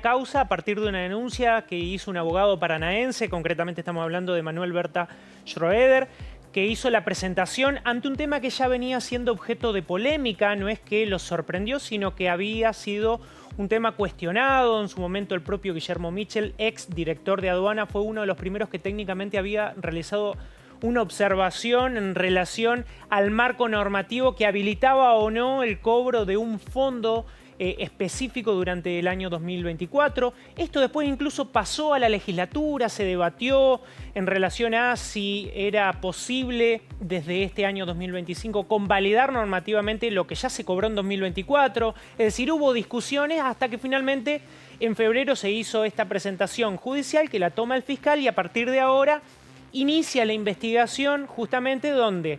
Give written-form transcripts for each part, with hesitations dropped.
causa a partir de una denuncia que hizo un abogado paranaense, concretamente estamos hablando de Manuel Berta Schroeder, que hizo la presentación ante un tema que ya venía siendo objeto de polémica. No es que los sorprendió, sino que había sido un tema cuestionado. En su momento el propio Guillermo Mitchell, ex director de aduana, fue uno de los primeros que técnicamente había realizado una observación en relación al marco normativo que habilitaba o no el cobro de un fondo específico durante el año 2024. Esto después incluso pasó a la legislatura, se debatió en relación a si era posible desde este año 2025 convalidar normativamente lo que ya se cobró en 2024. Es decir, hubo discusiones hasta que finalmente en febrero se hizo esta presentación judicial que la toma el fiscal y a partir de ahora inicia la investigación justamente donde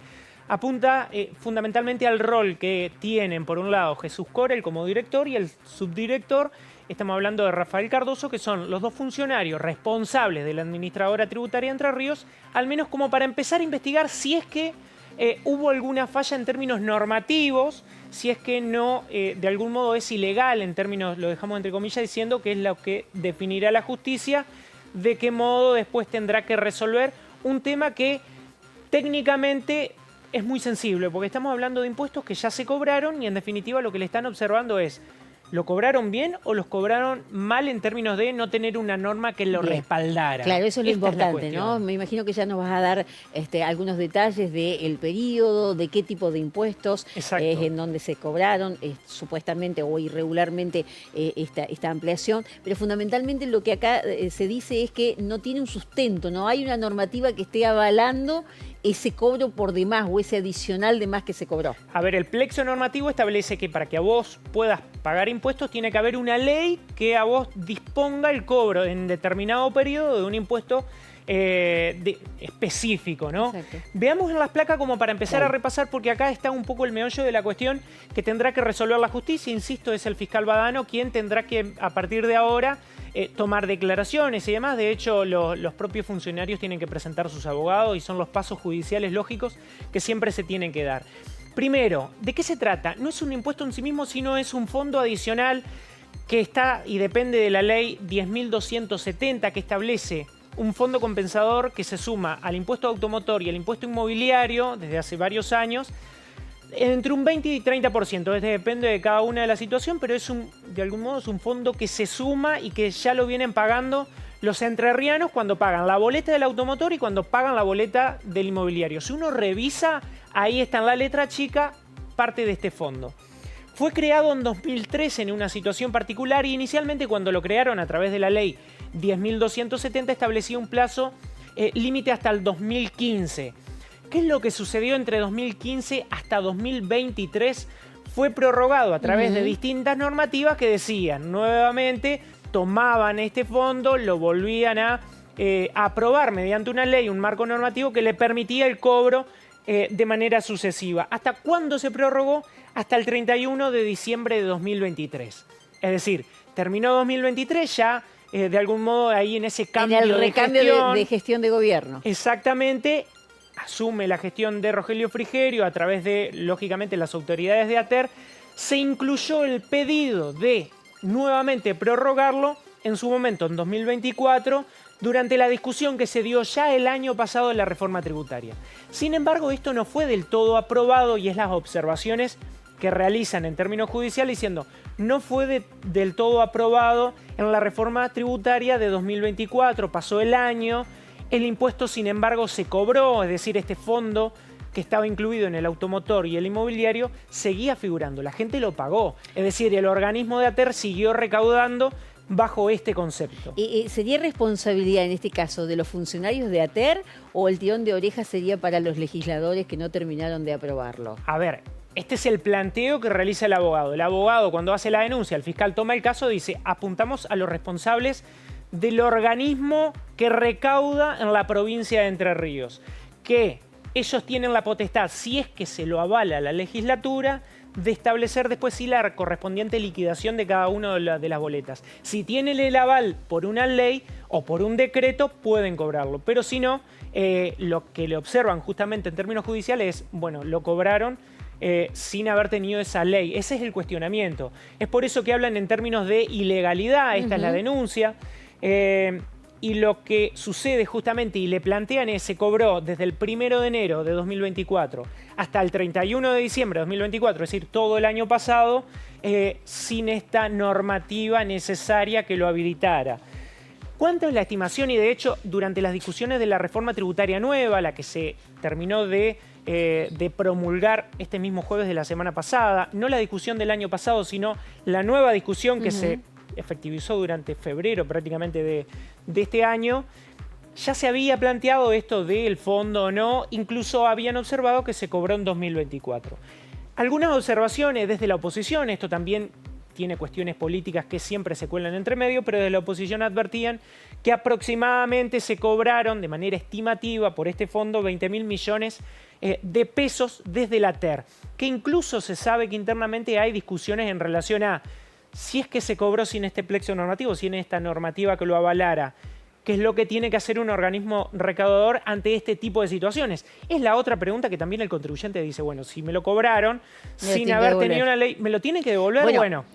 apunta fundamentalmente al rol que tienen, por un lado, Jesús Corel como director y el subdirector, estamos hablando de Rafael Cardoso, que son los dos funcionarios responsables de la administradora tributaria de Entre Ríos, al menos como para empezar a investigar si es que hubo alguna falla en términos normativos, si es que no, de algún modo es ilegal en términos, lo dejamos entre comillas, diciendo que es lo que definirá la justicia, de qué modo después tendrá que resolver un tema que técnicamente es muy sensible, porque estamos hablando de impuestos que ya se cobraron y en definitiva lo que le están observando es, ¿lo cobraron bien o los cobraron mal en términos de no tener una norma que lo respaldara? Claro, eso es lo Esta importante, es la ¿no? Me imagino que ya nos vas a dar algunos detalles del periodo, de qué tipo de impuestos, en dónde se cobraron, supuestamente o irregularmente esta ampliación, pero fundamentalmente lo que acá se dice es que no tiene un sustento, no hay una normativa que esté avalando ese cobro por demás o ese adicional de más que se cobró. A ver, el plexo normativo establece que para que a vos puedas pagar impuestos tiene que haber una ley que a vos disponga el cobro en determinado periodo de un impuesto específico, ¿no? Exacto. Veamos en las placas como para empezar a repasar, porque acá está un poco el meollo de la cuestión que tendrá que resolver la justicia. Insisto, es el fiscal Badano quien tendrá que, a partir de ahora, tomar declaraciones y demás. De hecho, los propios funcionarios tienen que presentar sus abogados y son los pasos judiciales lógicos que siempre se tienen que dar. Primero, ¿de qué se trata? No es un impuesto en sí mismo, sino es un fondo adicional que está y depende de la ley 10.270 que establece un fondo compensador que se suma al impuesto automotor y al impuesto inmobiliario desde hace varios años entre un 20 y 30%. Depende de cada una de la situación, pero es de algún modo es un fondo que se suma y que ya lo vienen pagando los entrerrianos cuando pagan la boleta del automotor y cuando pagan la boleta del inmobiliario. Si uno revisa, ahí está en la letra chica parte de este fondo. Fue creado en 2013 en una situación particular y inicialmente cuando lo crearon a través de la ley 10.270 establecía un plazo límite hasta el 2015. ¿Qué es lo que sucedió entre 2015 hasta 2023? Fue prorrogado a través de distintas normativas que decían nuevamente, tomaban este fondo, lo volvían a aprobar mediante una ley, un marco normativo que le permitía el cobro de manera sucesiva. ¿Hasta cuándo se prorrogó? Hasta el 31 de diciembre de 2023. Es decir, terminó 2023 ya, de algún modo ahí en ese cambio en el recambio de gestión de gobierno. Exactamente. Asume la gestión de Rogelio Frigerio a través de, lógicamente, las autoridades de ATER. Se incluyó el pedido de nuevamente prorrogarlo en su momento, en 2024, durante la discusión que se dio ya el año pasado de la reforma tributaria. Sin embargo, esto no fue del todo aprobado y es las observaciones que realizan en términos judiciales diciendo no fue del todo aprobado en la reforma tributaria de 2024, pasó el año, el impuesto sin embargo se cobró, es decir, este fondo que estaba incluido en el automotor y el inmobiliario seguía figurando, la gente lo pagó, es decir, el organismo de ATER siguió recaudando bajo este concepto. ¿Sería responsabilidad en este caso de los funcionarios de ATER o el tirón de orejas sería para los legisladores que no terminaron de aprobarlo? A ver, este es el planteo que realiza el abogado. El abogado, cuando hace la denuncia, el fiscal toma el caso, dice, apuntamos a los responsables del organismo que recauda en la provincia de Entre Ríos, que ellos tienen la potestad, si es que se lo avala la legislatura, de establecer después sí la correspondiente liquidación de cada una de las boletas. Si tienen el aval por una ley o por un decreto, pueden cobrarlo, pero si no, lo que le observan justamente en términos judiciales es, bueno, lo cobraron sin haber tenido esa ley. Ese es el cuestionamiento. Es por eso que hablan en términos de ilegalidad, esta es la denuncia. Y lo que sucede justamente, y le plantean es, se cobró desde el 1 de enero de 2024 hasta el 31 de diciembre de 2024, es decir, todo el año pasado, sin esta normativa necesaria que lo habilitara. ¿Cuánto es la estimación? Y de hecho, durante las discusiones de la reforma tributaria nueva, la que se terminó de promulgar este mismo jueves de la semana pasada, no la discusión del año pasado, sino la nueva discusión que se efectivizó durante febrero prácticamente de este año, ya se había planteado esto del fondo o no, incluso habían observado que se cobró en 2024. Algunas observaciones desde la oposición, esto también tiene cuestiones políticas que siempre se cuelan entre medio, pero desde la oposición advertían que aproximadamente se cobraron de manera estimativa por este fondo 20.000 millones de pesos desde la TER, que incluso se sabe que internamente hay discusiones en relación a si es que se cobró sin este plexo normativo, sin esta normativa que lo avalara, ¿qué es lo que tiene que hacer un organismo recaudador ante este tipo de situaciones? Es la otra pregunta que también el contribuyente dice, bueno, si me lo cobraron sin haber tenido una ley, ¿me lo tienen que devolver? Bueno,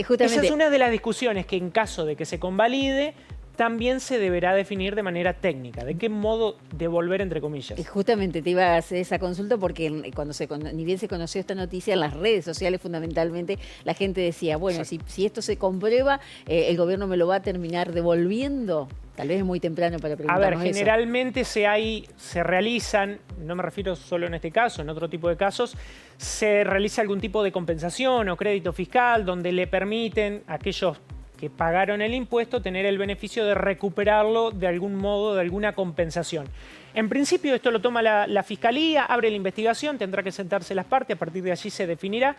justamente esa es una de las discusiones que en caso de que se convalide, también se deberá definir de manera técnica. ¿De qué modo devolver, entre comillas? Justamente te iba a hacer esa consulta porque ni bien se conoció esta noticia, en las redes sociales fundamentalmente, la gente decía, bueno, si esto se comprueba, el gobierno me lo va a terminar devolviendo. Tal vez es muy temprano para preguntarnos eso. A ver, generalmente se realizan, no me refiero solo en este caso, en otro tipo de casos, se realiza algún tipo de compensación o crédito fiscal donde le permiten a aquellos que pagaron el impuesto tener el beneficio de recuperarlo de algún modo, de alguna compensación. En principio esto lo toma la Fiscalía, abre la investigación, tendrá que sentarse las partes, a partir de allí se definirá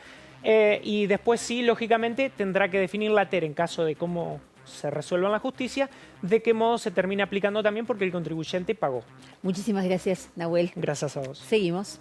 y después sí, lógicamente, tendrá que definir la TER en caso de cómo se resuelva en la justicia, de qué modo se termina aplicando también porque el contribuyente pagó. Muchísimas gracias, Nahuel. Gracias a vos. Seguimos.